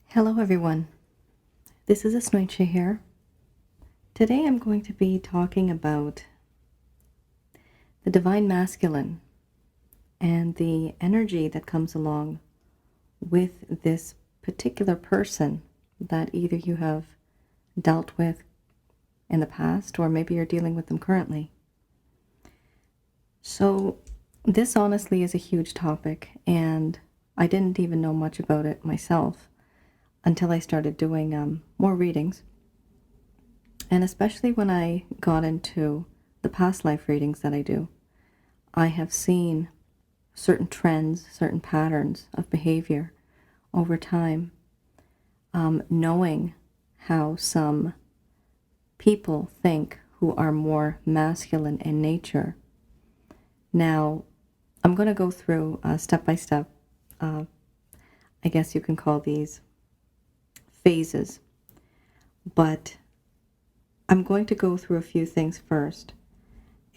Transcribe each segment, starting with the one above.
Hello everyone, this is Asnointia here. Today I'm going to be talking about the Divine Masculine and the energy that comes along with this particular person that either you have dealt with in the past or maybe you're dealing with them currently. So this honestly is a huge topic, and I didn't even know much about it myself until I started doing more readings. And especially when I got into the past life readings that I do, I have seen certain trends, certain patterns of behavior over time, knowing how some people think who are more masculine in nature. Now, I'm going to go through step by step, I guess you can call these phases, but I'm going to go through a few things first,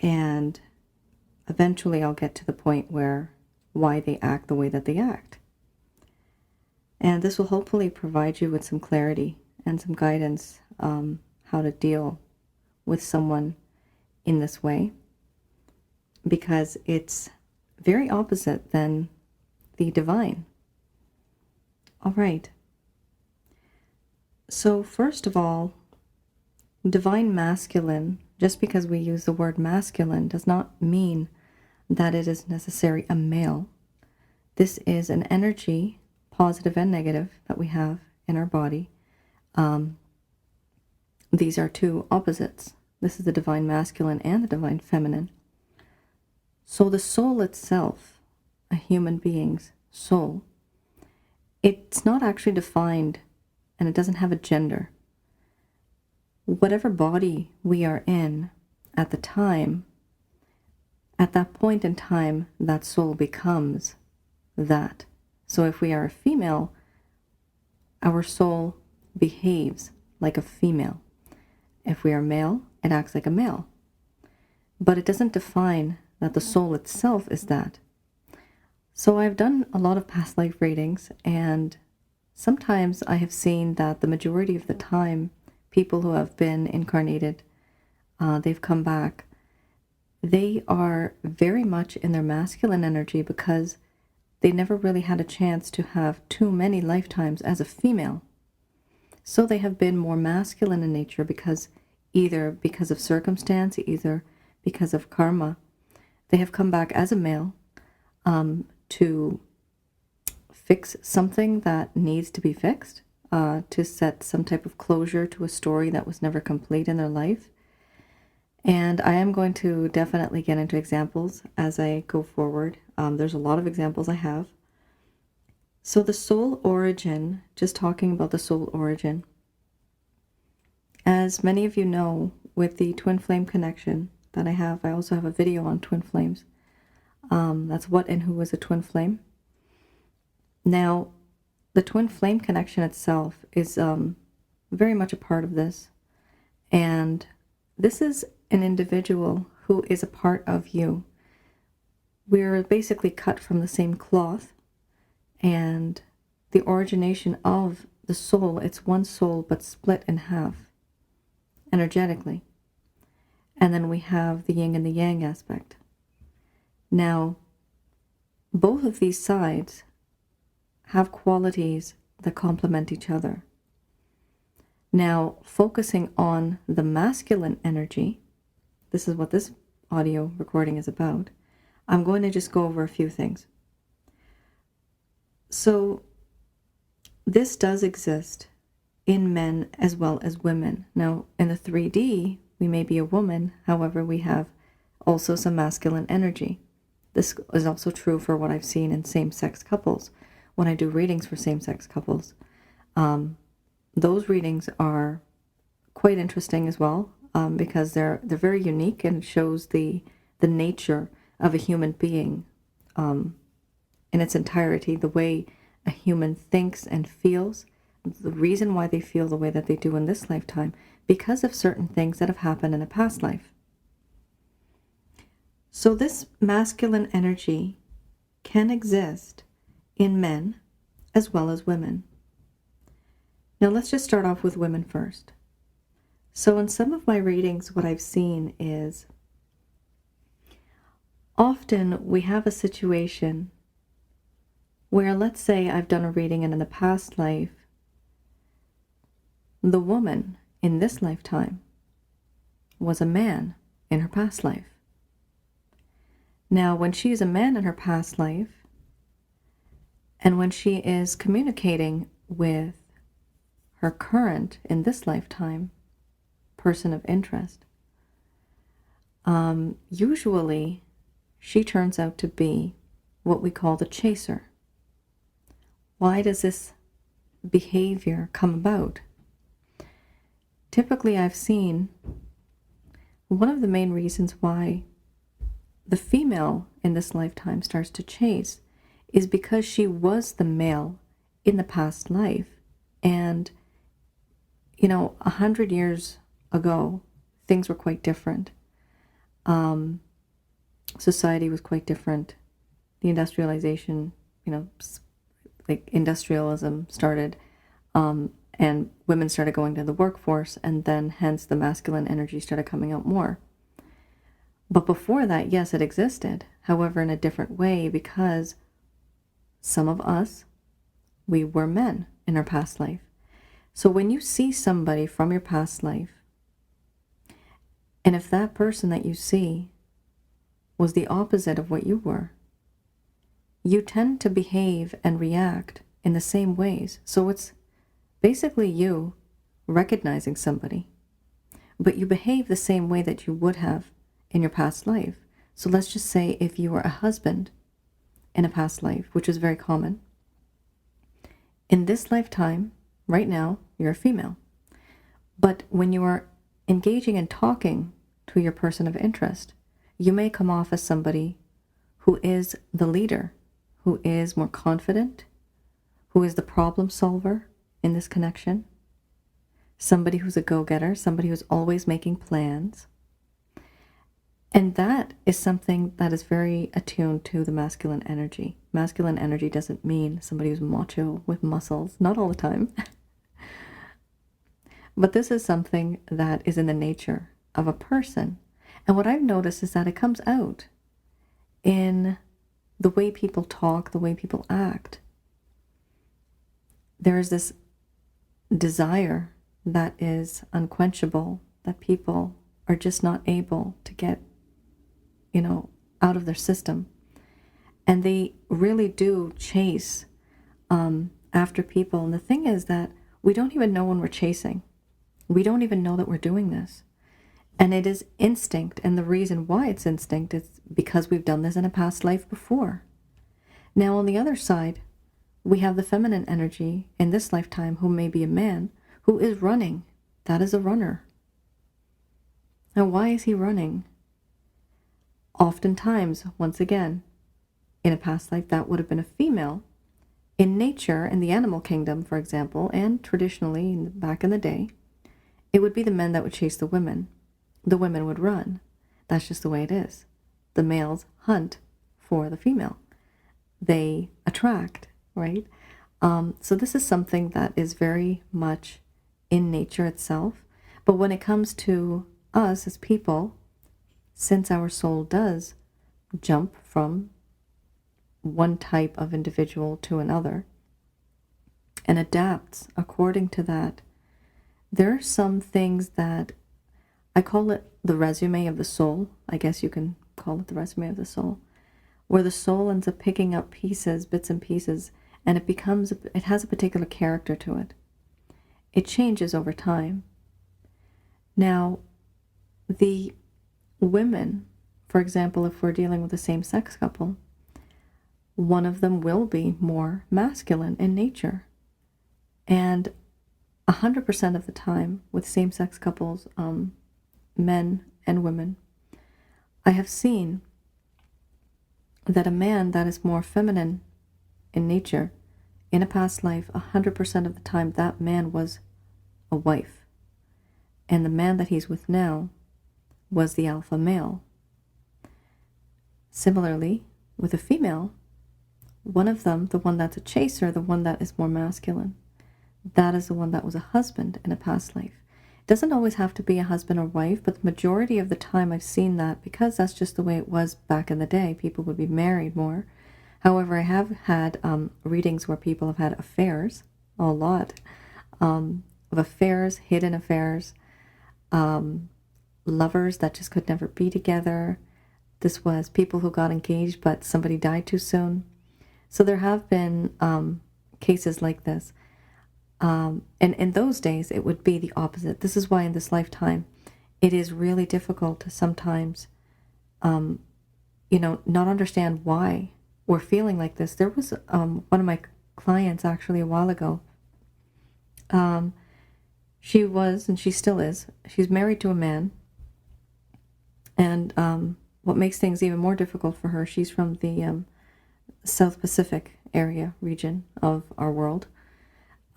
and eventually I'll get to the point where why they act the way that they act. And this will hopefully provide you with some clarity and some guidance how to deal with someone in this way, because it's very opposite than the divine. All right. So first of all, divine masculine, just because we use the word masculine, does not mean that it is necessarily a male. This is an energy, positive and negative, that we have in our body. These are two opposites. This is the divine masculine and the divine feminine. So the soul itself, a human being's soul, it's not actually defined, and it doesn't have a gender. Whatever body we are in at the time, at that point in time, that soul becomes that. So if we are a female, our soul behaves like a female. If we are male, it acts like a male. But it doesn't define that the soul itself is that. So I've done a lot of past life readings, and sometimes I have seen that the majority of the time, people who have been incarnated, they've come back, they are very much in their masculine energy because they never really had a chance to have too many lifetimes as a female. So they have been more masculine in nature because either because of circumstance, either because of karma, they have come back as a male to fix something that needs to be fixed, to set some type of closure to a story that was never complete in their life. And I am going to definitely get into examples as I go forward. There's a lot of examples I have. So the soul origin, just talking about the soul origin, as many of you know, with the twin flame connection that I also have a video on twin flames. That's what and who is a twin flame. Now, the twin flame connection itself is very much a part of this. And this is an individual who is a part of you. We're basically cut from the same cloth, and the origination of the soul, it's one soul but split in half energetically. And then we have the yin and the yang aspect. Now, both of these sides have qualities that complement each other. Now, focusing on the masculine energy, this is what this audio recording is about, I'm going to just go over a few things. So, this does exist in men as well as women. Now, in the 3D, we may be a woman, however, we have also some masculine energy. This is also true for what I've seen in same-sex couples. When I do readings for same-sex couples, those readings are quite interesting as well, because they're very unique and shows the nature of a human being in its entirety, the way a human thinks and feels, the reason why they feel the way that they do in this lifetime, because of certain things that have happened in a past life. So this masculine energy can exist in men as well as women. Now let's just start off with women first. So in some of my readings, what I've seen is often we have a situation where, let's say I've done a reading and in the past life, the woman in this lifetime was a man in her past life. Now, when she is a man in her past life, and when she is communicating with her current, in this lifetime, person of interest, usually she turns out to be what we call the chaser. Why does this behavior come about? Typically, I've seen one of the main reasons why the female in this lifetime starts to chase is because she was the male in the past life. And, 100 years ago, things were quite different. Society was quite different. The industrialization, like industrialism started, and women started going to the workforce, and then hence the masculine energy started coming out more. But before that, yes, it existed. However, in a different way, because some of us, we were men in our past life. So when you see somebody from your past life, and if that person that you see was the opposite of what you were, you tend to behave and react in the same ways. So it's basically you recognizing somebody, but you behave the same way that you would have in your past life. So let's just say if you were a husband in a past life, which is very common, in this lifetime, right now, you're a female. But when you are engaging and talking to your person of interest, you may come off as somebody who is the leader, who is more confident, who is the problem solver in this connection, somebody who's a go-getter, somebody who's always making plans. And that is something that is very attuned to the masculine energy. Masculine energy doesn't mean somebody who's macho with muscles, not all the time. But this is something that is in the nature of a person. And what I've noticed is that it comes out in the way people talk, the way people act. There is this desire that is unquenchable, that people are just not able to get, out of their system. And they really do chase after people. And the thing is that we don't even know when we're chasing. We don't even know that we're doing this. And it is instinct. And the reason why it's instinct is because we've done this in a past life before. Now, on the other side, we have the feminine energy in this lifetime, who may be a man, who is running. That is a runner. Now, why is he running? Oftentimes, once again, in a past life, that would have been a female. In nature, in the animal kingdom, for example, and traditionally, back in the day, it would be the men that would chase the women. The women would run. That's just the way it is. The males hunt for the female. They attract, right? So this is something that is very much in nature itself. But when it comes to us as people, since our soul does jump from one type of individual to another and adapts according to that, there are some things that I call it the resume of the soul. I guess you can call it the resume of the soul, where the soul ends up picking up pieces, bits and pieces, and it has a particular character to it. It changes over time. Now, the women, for example, if we're dealing with a same-sex couple, one of them will be more masculine in nature. And 100% of the time with same-sex couples, men and women, I have seen that a man that is more feminine in nature, in a past life, 100% of the time, that man was a wife. And the man that he's with now was the alpha male. Similarly, with a female, one of them, the one that's a chaser, the one that is more masculine, that is the one that was a husband in a past life. It doesn't always have to be a husband or wife, but the majority of the time I've seen that because that's just the way it was back in the day. People would be married more. However, I have had readings where people have had affairs, a lot of affairs, hidden affairs, lovers that just could never be together. This was people who got engaged, but somebody died too soon. So there have been cases like this. And in those days, it would be the opposite. This is why in this lifetime, it is really difficult to sometimes, not understand why we're feeling like this. There was one of my clients actually a while ago. She was, and she still is, she's married to a man. And what makes things even more difficult for her, she's from the South Pacific region of our world.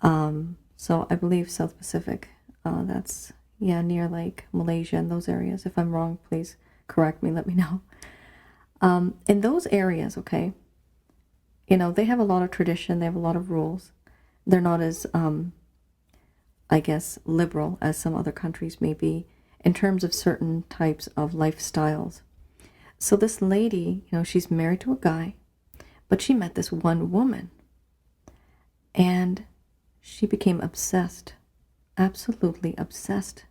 So I believe South Pacific, that's, near like Malaysia and those areas. If I'm wrong, please correct me, let me know. In those areas, okay, they have a lot of tradition, they have a lot of rules. They're not as, I guess, liberal as some other countries may be in terms of certain types of lifestyles. So this lady, she's married to a guy, but she met this one woman and she became obsessed, absolutely obsessed.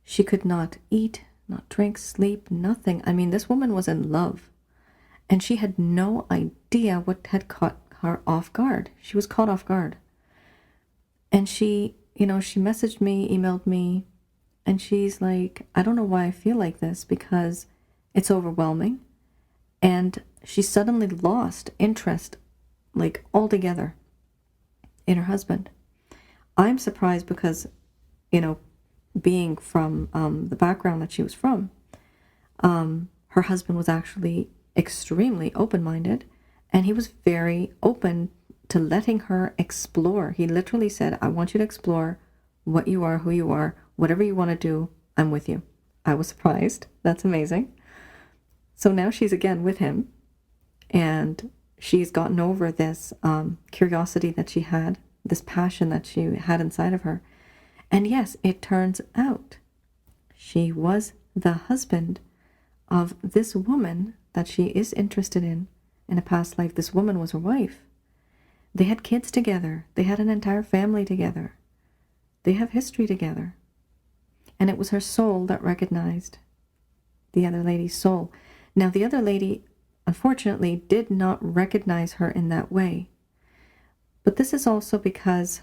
She could not eat, not drink, sleep, nothing. I mean, this woman was in love and she had no idea what had caught her off guard. She was caught off guard. And she messaged me, emailed me, and she's like, I don't know why I feel like this because it's overwhelming. And she suddenly lost interest, like altogether, in her husband. I'm surprised because, being from the background that she was from, her husband was actually extremely open-minded, and he was very open to letting her explore. He literally said, I want you to explore what you are, who you are, whatever you want to do, I'm with you. I was surprised. That's amazing. So now she's again with him, and she's gotten over this curiosity that she had, this passion that she had inside of her. And yes, it turns out she was the husband of this woman that she is interested in a past life. This woman was her wife. They had kids together. They had an entire family together. They have history together. And it was her soul that recognized the other lady's soul. Now, the other lady, unfortunately, did not recognize her in that way. But this is also because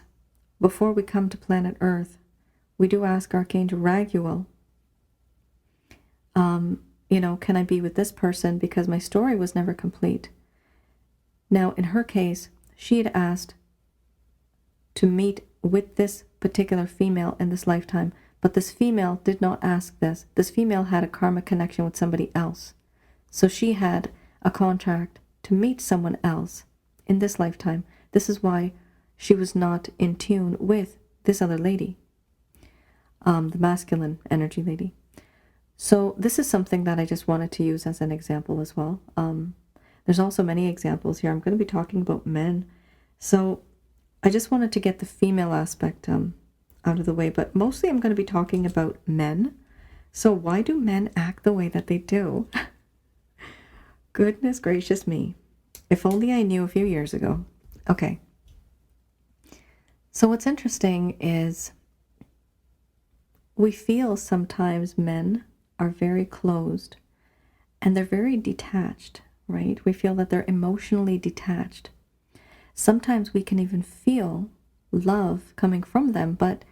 before we come to planet Earth, we do ask Archangel Raguel, can I be with this person because my story was never complete. Now, in her case, she had asked to meet with this particular female in this lifetime, but this female did not ask this. This female had a karmic connection with somebody else. So she had a contract to meet someone else in this lifetime. This is why she was not in tune with this other lady, the masculine energy lady. So this is something that I just wanted to use as an example as well. There's also many examples here. I'm going to be talking about men. So I just wanted to get the female aspect out of the way, but mostly I'm going to be talking about men. So why do men act the way that they do? Goodness gracious me. If only I knew a few years ago. Okay. So what's interesting is we feel sometimes men are very closed and they're very detached, right? We feel that they're emotionally detached. Sometimes we can even feel love coming from them, but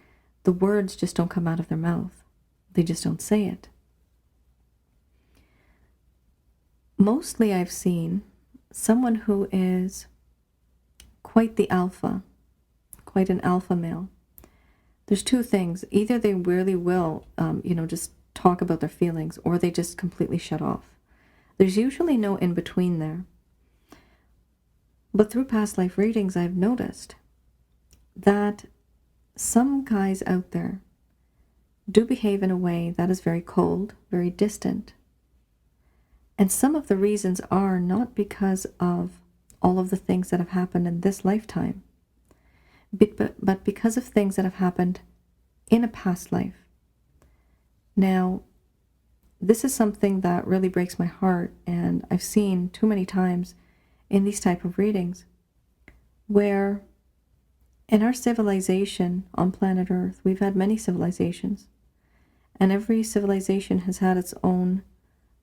the words just don't come out of their mouth. They just don't say it. Mostly I've seen someone who is quite the alpha, quite an alpha male. There's two things. Either they really will, just talk about their feelings, or they just completely shut off. There's usually no in between there. But through past life readings, I've noticed that some guys out there do behave in a way that is very cold, very distant. And some of the reasons are not because of all of the things that have happened in this lifetime, but because of things that have happened in a past life. Now, this is something that really breaks my heart, and I've seen too many times in these type of readings, where in our civilization on planet Earth, we've had many civilizations, and every civilization has had its own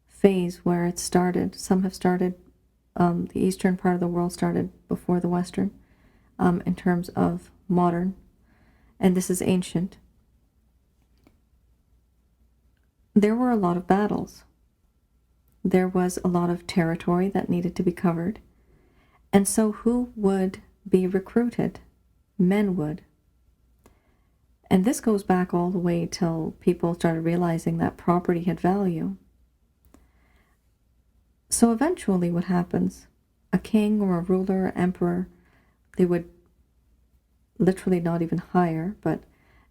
phase where it started. Some have started, the eastern part of the world started before the western, in terms of modern, and this is ancient. There were a lot of battles. There was a lot of territory that needed to be covered. And so who would be recruited? Men would. And this goes back all the way till people started realizing that property had value. So eventually what happens? A king or a ruler or emperor, they would literally not even hire, but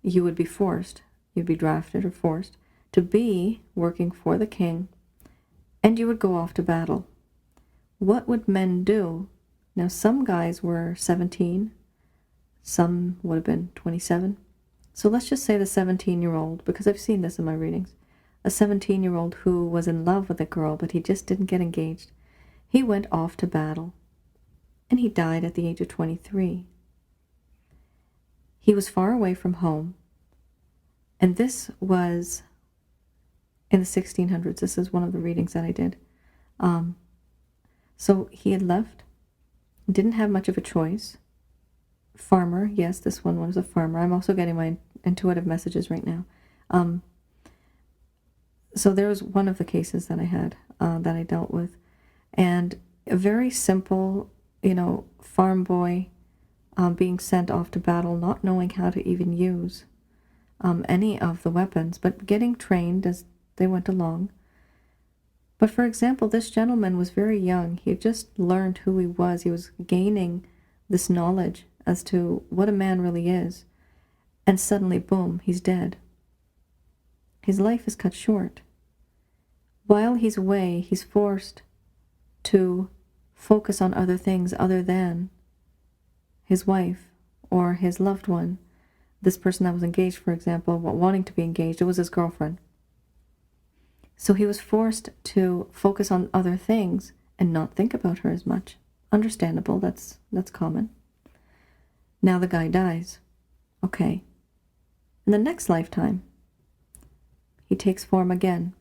you would be forced, you'd be drafted or forced to be working for the king, and you would go off to battle. What would men do? Now, some guys were 17, some would have been 27. So let's just say the 17-year-old, because I've seen this in my readings, a 17-year-old who was in love with a girl, but he just didn't get engaged. He went off to battle, and he died at the age of 23. He was far away from home, and this was in the 1600s. This is one of the readings that I did. So he had left, didn't have much of a choice. Farmer, yes, this one was a farmer. I'm also getting my intuitive messages right now. So there was one of the cases that I had, that I dealt with. And a very simple, farm boy being sent off to battle, not knowing how to even use any of the weapons, but getting trained as they went along. But for example, this gentleman was very young. He had just learned who he was. He was gaining this knowledge as to what a man really is. And suddenly, boom, he's dead. His life is cut short. While he's away, he's forced to focus on other things other than his wife or his loved one. This person that was engaged, for example, wanting to be engaged, it was his girlfriend. So he was forced to focus on other things and not think about her as much. Understandable, that's common. Now the guy dies. Okay. In the next lifetime, he takes form again,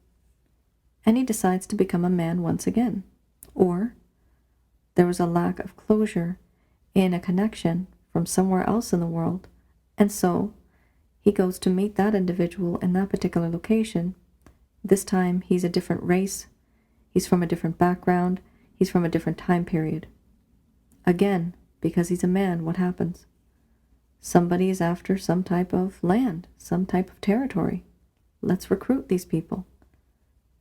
and he decides to become a man once again. Or there was a lack of closure in a connection from somewhere else in the world, and so he goes to meet that individual in that particular location. This time, he's a different race, he's from a different background, he's from a different time period. Again, because he's a man, what happens? Somebody is after some type of land, some type of territory. Let's recruit these people.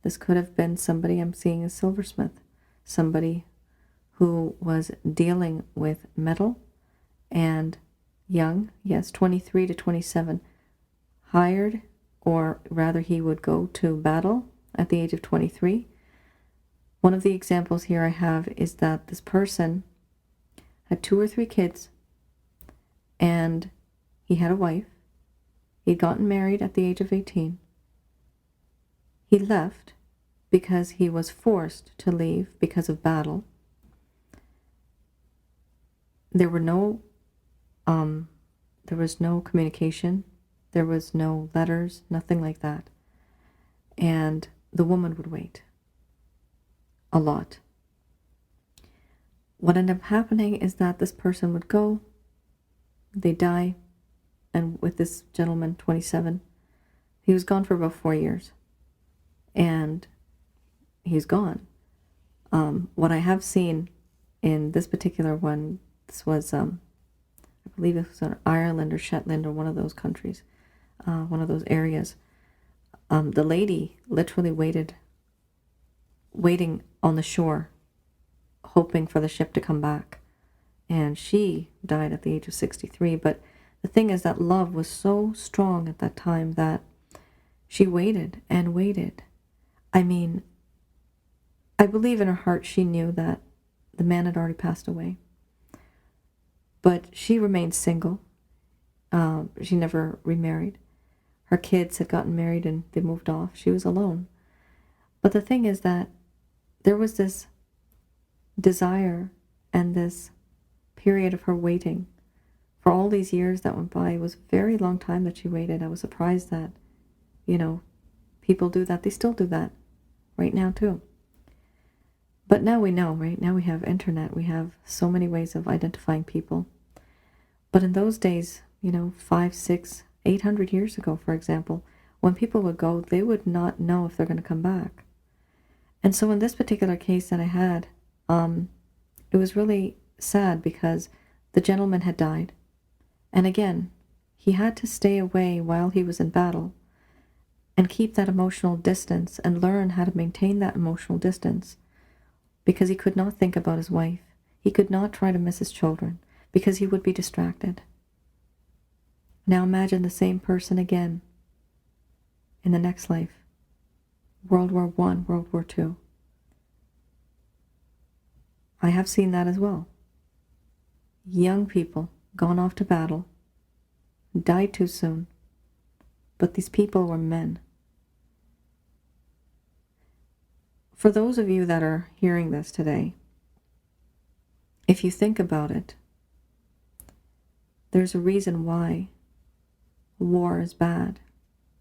This could have been somebody I'm seeing as silversmith, somebody who was dealing with metal and young, yes, 23 to 27, hired, or rather he would go to battle at the age of 23. One of the examples here I have is that this person had 2 or 3 kids, and he had a wife. He'd gotten married at the age of 18. He left because he was forced to leave because of battle. There was no communication. There was no letters, nothing like that. And the woman would wait a lot. What ended up happening is that this person would go, they die, and with this gentleman, 27, he was gone for about 4 years. And he's gone. What I have seen in this particular one, this was, I believe it was in Ireland or Shetland or one of those countries, one of those areas. The lady literally waiting on the shore, hoping for the ship to come back. And she died at the age of 63. But the thing is that love was so strong at that time that she waited and waited. I mean, I believe in her heart she knew that the man had already passed away. But she remained single. She never remarried. Her kids had gotten married and they moved off. She was alone. But the thing is that there was this desire and this period of her waiting for all these years that went by. It was a very long time that she waited. I was surprised that, people do that. They still do that right now too. But now we know, right? Now we have internet. We have so many ways of identifying people. But in those days, 5, 6, 800 years ago, for example, when people would go, they would not know if they're going to come back. And so in this particular case that I had, it was really sad because the gentleman had died. And again, he had to stay away while he was in battle and keep that emotional distance and learn how to maintain that emotional distance because he could not think about his wife. He could not try to miss his children because he would be distracted. Now imagine the same person again in the next life. World War I, World War II. I have seen that as well. Young people gone off to battle, died too soon, but these people were men. For those of you that are hearing this today, if you think about it, there's a reason why war is bad.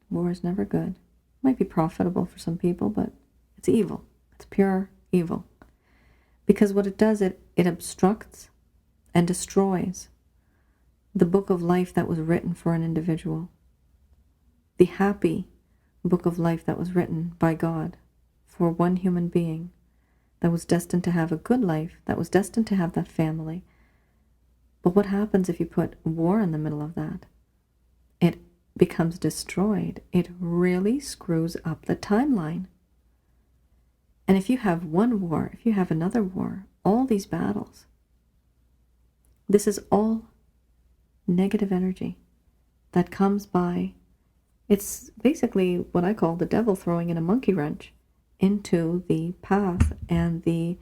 War is never good. It might be profitable for some people, but it's evil. It's pure evil. Because what it does, it obstructs and destroys the book of life that was written for an individual. The happy book of life that was written by God for one human being that was destined to have a good life, that was destined to have that family. But what happens if you put war in the middle of that? It becomes destroyed. It really screws up the timeline. And if you have one war, if you have another war, all these battles, this is all negative energy that comes by. It's basically what I call the devil throwing in a monkey wrench into the path and the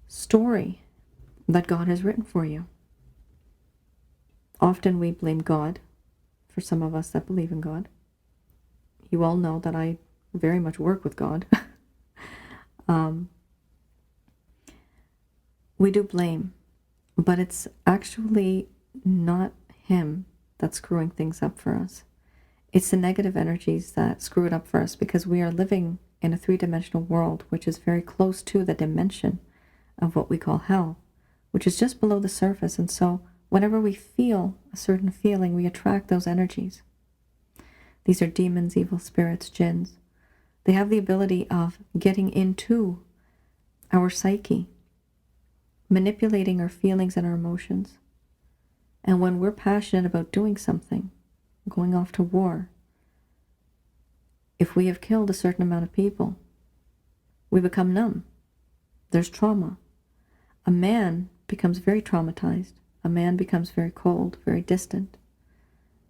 story that God has written for you. Often we blame God, for some of us that believe in God. You all know that I very much work with God. We do blame, but it's actually not Him that's screwing things up for us. It's the negative energies that screw it up for us because we are living in a three-dimensional world, which is very close to the dimension of what we call hell, which is just below the surface. And so whenever we feel a certain feeling, we attract those energies. These are demons, evil spirits, jinns. They have the ability of getting into our psyche, manipulating our feelings and our emotions. And when we're passionate about doing something, going off to war, if we have killed a certain amount of people, we become numb. There's trauma. A man becomes very traumatized. A man becomes very cold, very distant.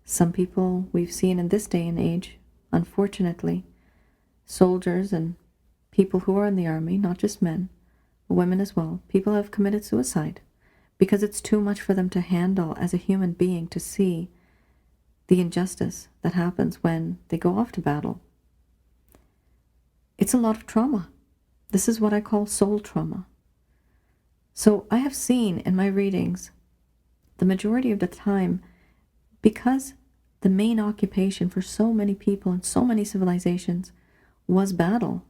Some people we've seen in this day and age, unfortunately, soldiers and people who are in the army, not just men, women as well, people have committed suicide because it's too much for them to handle as a human being to see the injustice that happens when they go off to battle. It's a lot of trauma. This is what I call soul trauma. So I have seen in my readings, the majority of the time, because the main occupation for so many people in so many civilizations was battle,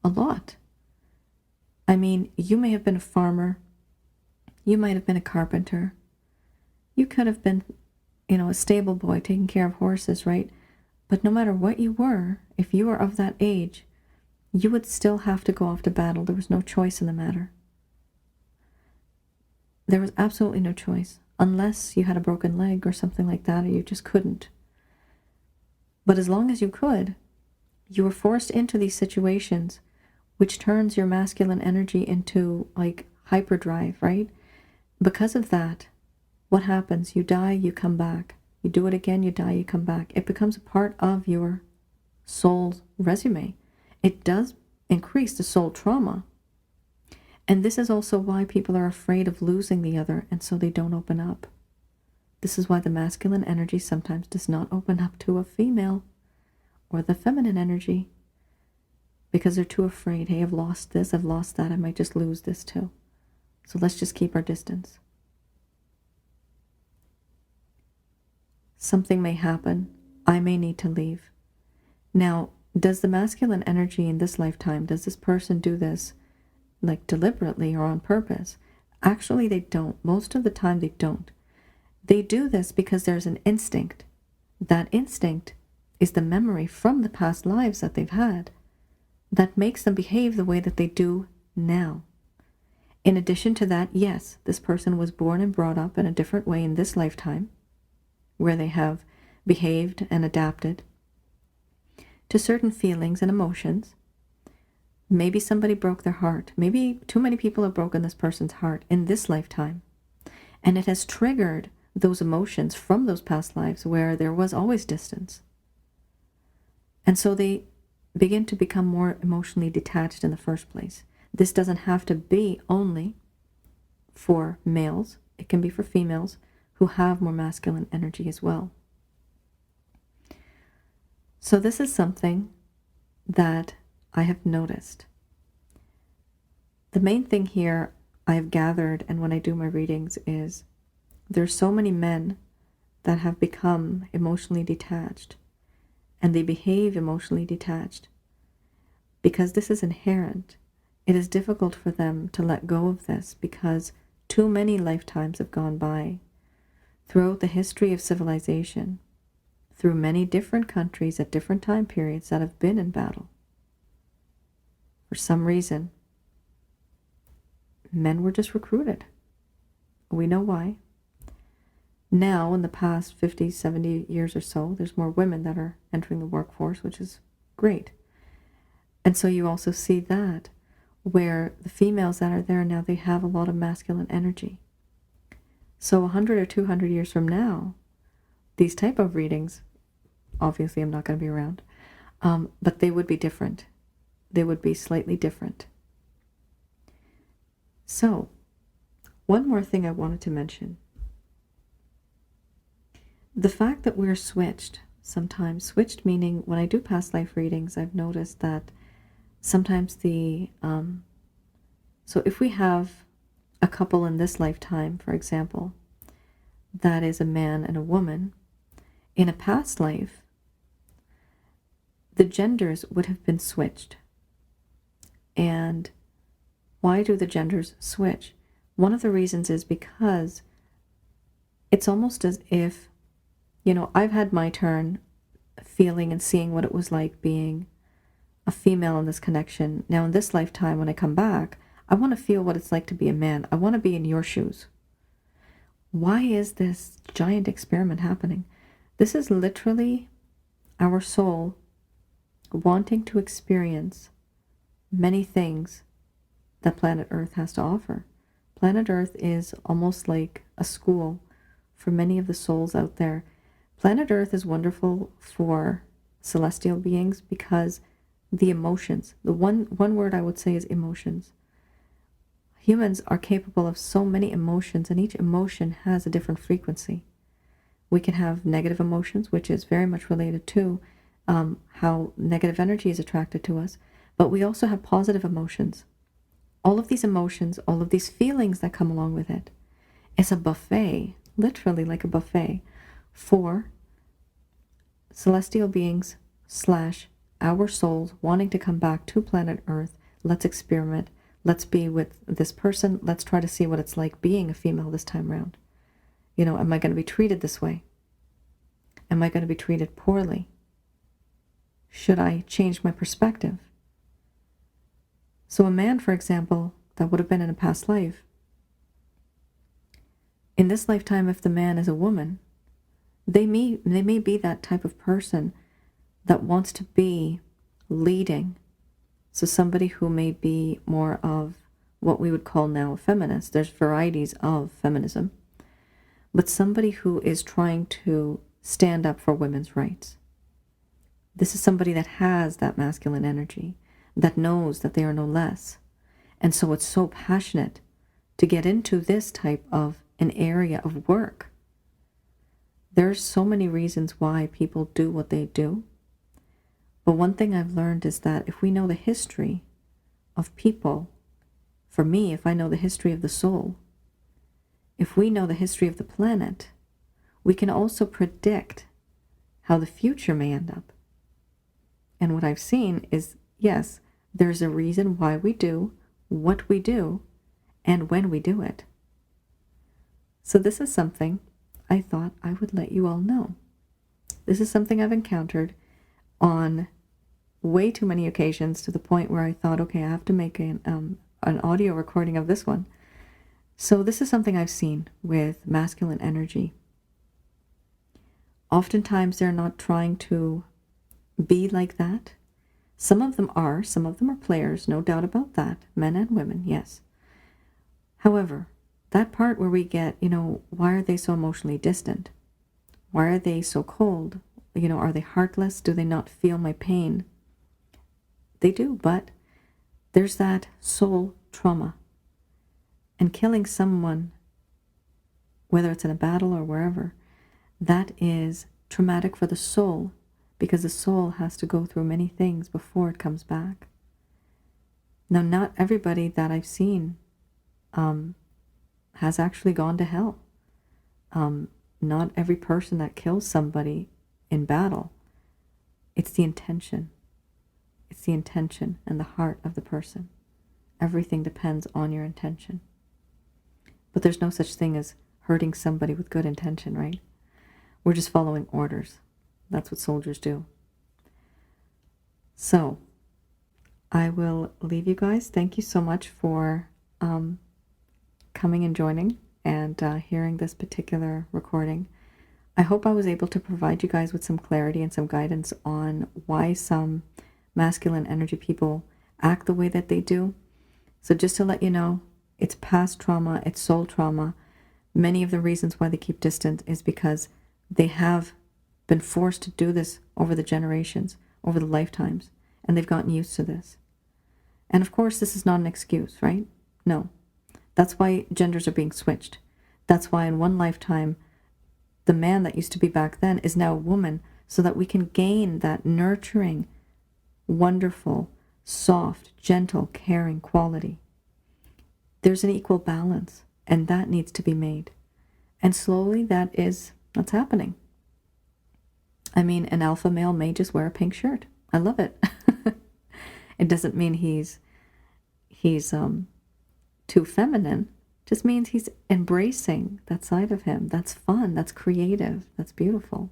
a lot. I mean, you may have been a farmer, you might have been a carpenter, you could have been, a stable boy taking care of horses, right? But no matter what you were, if you were of that age, you would still have to go off to battle. There was no choice in the matter. There was absolutely no choice, unless you had a broken leg or something like that, or you just couldn't. But as long as you could, you were forced into these situations, which turns your masculine energy into like hyperdrive, right? Because of that, what happens? You die, you come back. You do it again, you die, you come back. It becomes a part of your soul's resume. It does increase the soul trauma. And this is also why people are afraid of losing the other, and so they don't open up. This is why the masculine energy sometimes does not open up to a female or the feminine energy, because they're too afraid. Hey, I've lost this, I've lost that, I might just lose this too. So let's just keep our distance. Something may happen. I may need to leave. Now, does the masculine energy in this lifetime, does this person do this like deliberately or on purpose? Actually, they don't. Most of the time, they don't. They do this because there's an instinct. That instinct is the memory from the past lives that they've had that makes them behave the way that they do now. In addition to that, yes, this person was born and brought up in a different way in this lifetime, where they have behaved and adapted to certain feelings and emotions. Maybe somebody broke their heart. Maybe too many people have broken this person's heart in this lifetime. And it has triggered those emotions from those past lives where there was always distance. And so they begin to become more emotionally detached in the first place. This doesn't have to be only for males. It can be for females who have more masculine energy as well. So this is something that I have noticed. The main thing here I have gathered, and when I do my readings, is there's so many men that have become emotionally detached, and they behave emotionally detached because this is inherent. It is difficult for them to let go of this because too many lifetimes have gone by throughout the history of civilization, through many different countries at different time periods that have been in battle. For some reason, men were just recruited. We know why. Now, in the past 50, 70 years or so, there's more women that are entering the workforce, which is great. And so you also see that where the females that are there now, they have a lot of masculine energy. So 100 or 200 years from now, these type of readings, obviously I'm not going to be around, but they would be different. They would be slightly different. So, one more thing I wanted to mention. The fact that we're switched, sometimes switched meaning when I do past life readings, I've noticed that sometimes so if we have a couple in this lifetime, for example, that is a man and a woman, in a past life, the genders would have been switched. And why do the genders switch? One of the reasons is because it's almost as if, I've had my turn feeling and seeing what it was like being a female in this connection. Now, in this lifetime, when I come back, I want to feel what it's like to be a man. I want to be in your shoes. Why is this giant experiment happening? This is literally our soul wanting to experience many things that planet Earth has to offer. Planet Earth is almost like a school for many of the souls out there. Planet Earth is wonderful for celestial beings because the emotions, the one word I would say is emotions. Humans are capable of so many emotions, and each emotion has a different frequency. We can have negative emotions, which is very much related to how negative energy is attracted to us, but we also have positive emotions. All of these emotions, all of these feelings that come along with it, is a buffet, literally like a buffet, for celestial beings / our souls wanting to come back to planet Earth. Let's experiment. Let's be with this person. Let's try to see what it's like being a female this time around. Am I going to be treated this way? Am I going to be treated poorly? Should I change my perspective? So a man, for example, that would have been in a past life, in this lifetime, if the man is a woman, they may be that type of person that wants to be leading. So somebody who may be more of what we would call now a feminist. There's varieties of feminism. But somebody who is trying to stand up for women's rights. This is somebody that has that masculine energy. that knows that they are no less. And so it's so passionate to get into this type of an area of work. There's so many reasons why people do what they do. But one thing I've learned is that if we know the history of people, for me, if I know the history of the soul, if we know the history of the planet, we can also predict how the future may end up. And what I've seen is, yes, there's a reason why we do what we do and when we do it. So this is something I thought I would let you all know. This is something I've encountered on way too many occasions, to the point where I thought, okay, I have to make an audio recording of this one. So this is something I've seen with masculine energy. Oftentimes they're not trying to be like that. Some of them are players, no doubt about that, men and women, yes. However, that part where we get, why are they so emotionally distant? Why are they so cold? Are they heartless? Do they not feel my pain? They do, but there's that soul trauma. And killing someone, whether it's in a battle or wherever, that is traumatic for the soul, because the soul has to go through many things before it comes back. Now, not everybody that I've seen has actually gone to hell. Not every person that kills somebody in battle. It's the intention. It's the intention and the heart of the person. Everything depends on your intention. But there's no such thing as hurting somebody with good intention, right? We're just following orders. That's what soldiers do. So, I will leave you guys. Thank you so much for coming and joining and hearing this particular recording. I hope I was able to provide you guys with some clarity and some guidance on why some masculine energy people act the way that they do. So just to let you know, it's past trauma, it's soul trauma. Many of the reasons why they keep distant is because they have been forced to do this over the generations, over the lifetimes, and they've gotten used to this. And of course, this is not an excuse, right? No. That's why genders are being switched. That's why in one lifetime, the man that used to be back then is now a woman, so that we can gain that nurturing, wonderful, soft, gentle, caring quality. There's an equal balance, and that needs to be made. And slowly that's happening. I mean, an alpha male may just wear a pink shirt. I love it. It doesn't mean he's too feminine. It just means he's embracing that side of him. That's fun. That's creative. That's beautiful.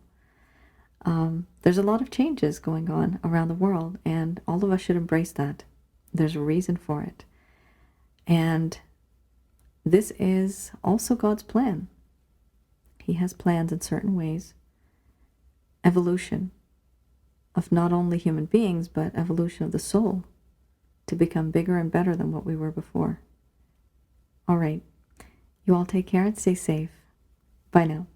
There's a lot of changes going on around the world, and all of us should embrace that. There's a reason for it. And this is also God's plan. He has plans in certain ways. Evolution of not only human beings, but evolution of the soul to become bigger and better than what we were before. All right. You all take care and stay safe. Bye now.